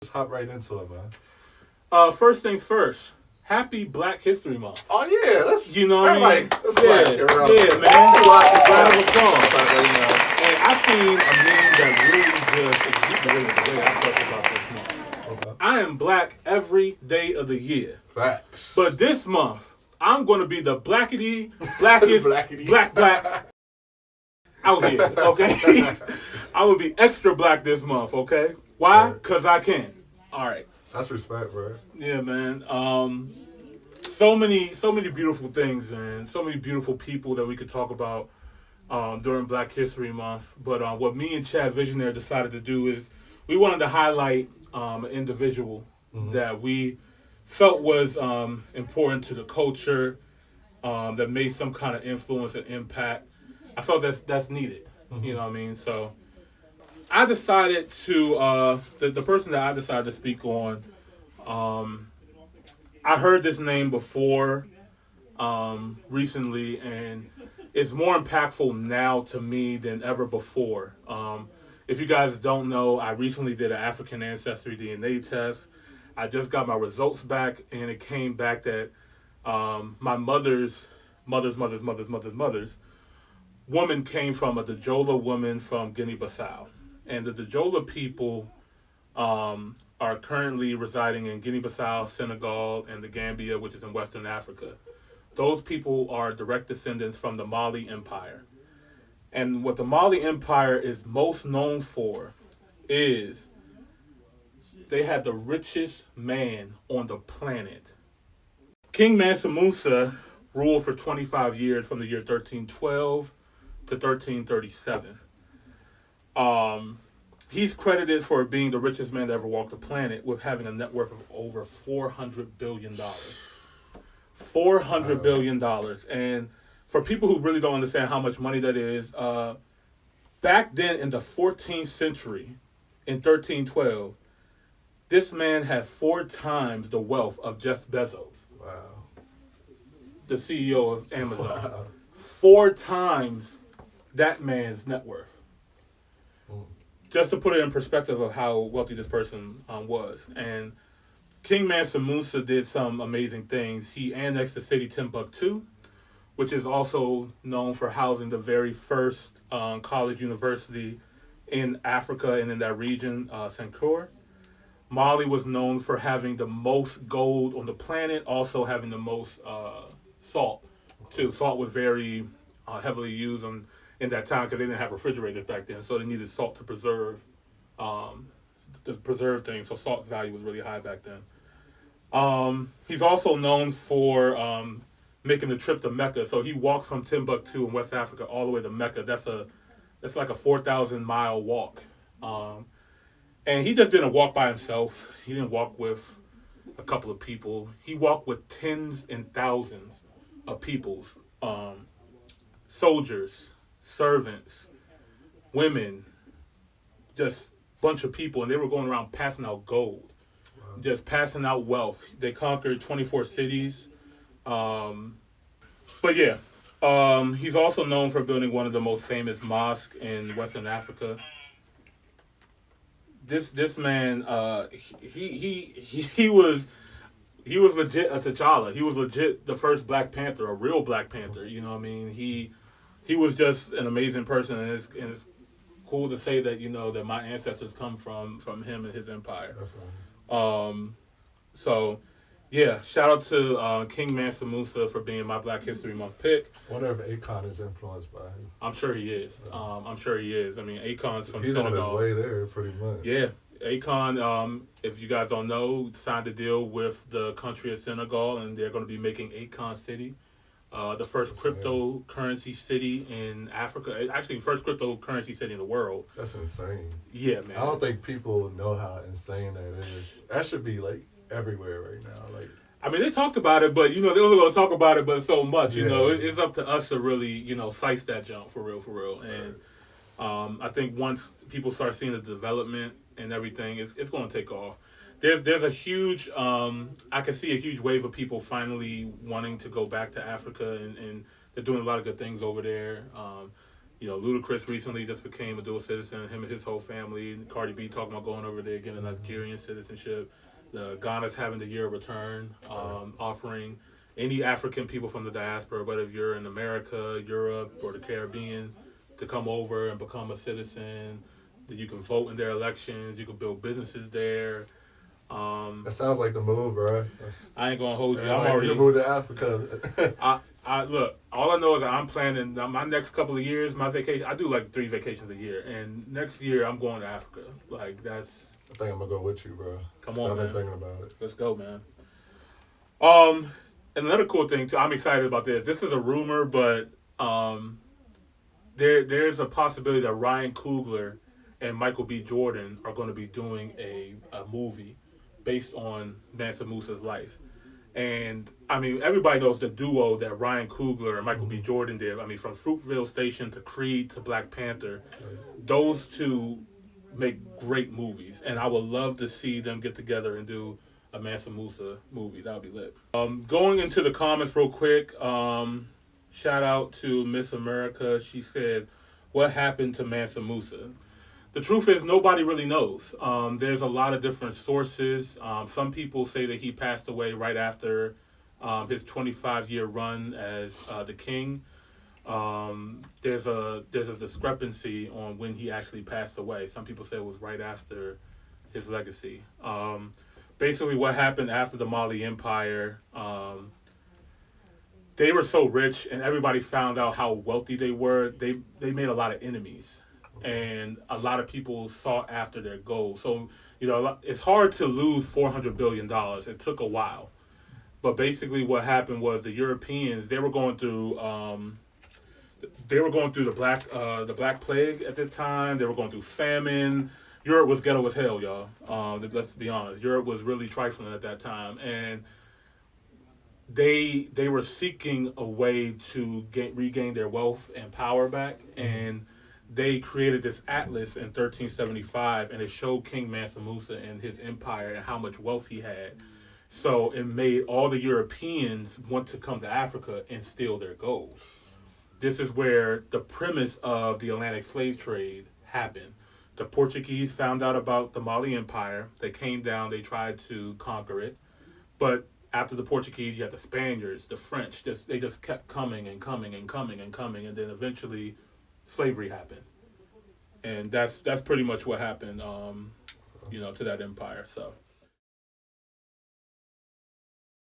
hop right into it, man. First things first. Happy Black History Month. Oh yeah, let's. You know what I mean? Let's clap. Yeah, Yeah, man. Round of applause. applause. And I seen a meme that really just exudes the way I felt about this month. Okay. I am black every day of the year. Facts. But this month, I'm going to be the blackest, black out here, okay? I will be extra black this month, okay? Why? Because I can. All right. That's respect, bro. Yeah, man. So many beautiful things, man. So many beautiful people that we could talk about during Black History Month. But what me and Chadvisionaire decided to do is we wanted to highlight an individual that we felt was important to the culture, that made some kind of influence and impact. I felt that's needed. You know what I mean? So I decided to the person that I decided to speak on. I heard this name before recently, and it's more impactful now to me than ever before. If you guys don't know, I recently did an African ancestry DNA test. I just got my results back, and it came back that my mother's woman came from a Dajola woman from Guinea-Bissau. And the Dajola people are currently residing in Guinea-Bissau, Senegal, and the Gambia, which is in Western Africa. Those people are direct descendants from the Mali Empire. And what the Mali Empire is most known for is they had the richest man on the planet. King Mansa Musa ruled for 25 years from the year 1312 to 1337. He's credited for being the richest man to ever walk the planet with having a net worth of over $400 billion. $400 billion. And for people who really don't understand how much money that is, back then in the 14th century, in 1312, this man had 4 times the wealth of Jeff Bezos. Wow. The CEO of Amazon. Wow. 4 times that man's net worth. Just to put it in perspective of how wealthy this person was. And King Mansa Musa did some amazing things. He annexed the city Timbuktu, which is also known for housing the very first college university in Africa and in that region, Sankore. Mali was known for having the most gold on the planet, also having the most salt, too. Salt was very heavily used in that time because they didn't have refrigerators back then, so they needed salt to preserve things. So salt's value was really high back then. He's also known for making the trip to Mecca. So he walked from Timbuktu in West Africa all the way to Mecca. That's like a 4,000-mile walk. And he just didn't walk by himself. He didn't walk with a couple of people. He walked with tens and thousands of people, soldiers, servants, women, just a bunch of people, and they were going around passing out gold, just passing out wealth. They conquered 24 cities. But yeah, he's also known for building one of the most famous mosques in Western Africa. This man, he was legit a T'Challa. He was legit the first Black Panther, a real Black Panther. You know what I mean? He was just an amazing person, and it's cool to say that, you know, that my ancestors come from him and his empire. So, yeah, shout out to King Mansa Musa for being my Black History Month pick. I wonder if Akon is influenced by him. I'm sure he is. I'm sure he is. I mean, Akon's from He's Senegal. on his way there, pretty much. Yeah. Akon, if you guys don't know, signed a deal with the country of Senegal, and they're going to be making Akon City the first cryptocurrency city in Africa. Actually, first cryptocurrency city in the world. That's insane. Yeah, man. I don't think people know how insane that is. That should be, like, everywhere right now. Like, I mean, they talked about it, but, you know, they're only going to talk about it but so much. You know, it's up to us to really, you know, size that jump for real. And I think once people start seeing the development and everything, it's going to take off. There's a huge, I can see a huge wave of people finally wanting to go back to Africa, and they're doing a lot of good things over there. Ludacris recently just became a dual citizen, him and his whole family. Cardi B talking about going over there, getting a Nigerian citizenship. Ghana's having the year of return, offering any African people from the diaspora, whether you're in America, Europe, or the Caribbean, to come over and become a citizen. That you can vote in their elections. You can build businesses there. That sounds like the move, bro. I ain't gonna hold you. I'm like, already you moved to Africa. I look. All I know is that I'm planning my next couple of years. My vacation. I do like 3 vacations a year, and next year I'm going to Africa. Like that's. I think I'm gonna go with you, bro. Come on, I've man. been thinking about it. Let's go, man. And another cool thing too. I'm excited about this. This is a rumor, but there's a possibility that Ryan Coogler and Michael B. Jordan are going to be doing a movie based on Mansa Musa's life. And, I mean, everybody knows the duo that Ryan Coogler and Michael B. Jordan did. I mean, from Fruitvale Station to Creed to Black Panther, those two make great movies. And I would love to see them get together and do a Mansa Musa movie. That would be lit. Going into the comments real quick, shout out to Miss America. She said, what happened to Mansa Musa? The truth is nobody really knows. There's a lot of different sources. Some people say that he passed away right after his 25-year run as the king. There's a discrepancy on when he actually passed away. Some people say it was right after his legacy. Basically, what happened after the Mali Empire, they were so rich and everybody found out how wealthy they were. They made a lot of enemies. And a lot of people sought after their gold. So, it's hard to lose $400 billion. It took a while. But basically what happened was the Europeans, they were going through the Black Plague at the time. They were going through famine. Europe was ghetto as hell, y'all. Let's be honest. Europe was really trifling at that time. And they were seeking a way to regain their wealth and power back. And they created this atlas in 1375, and it showed King Mansa Musa and his empire and how much wealth he had. So it made all the Europeans want to come to Africa and steal their gold. This is where the premise of the Atlantic slave trade happened. The Portuguese found out about the Mali Empire. They came down, they tried to conquer it. But after the Portuguese, you had the Spaniards, the French. They just kept coming and coming and coming and coming, and then eventually slavery happened, and that's pretty much what happened, to that empire. So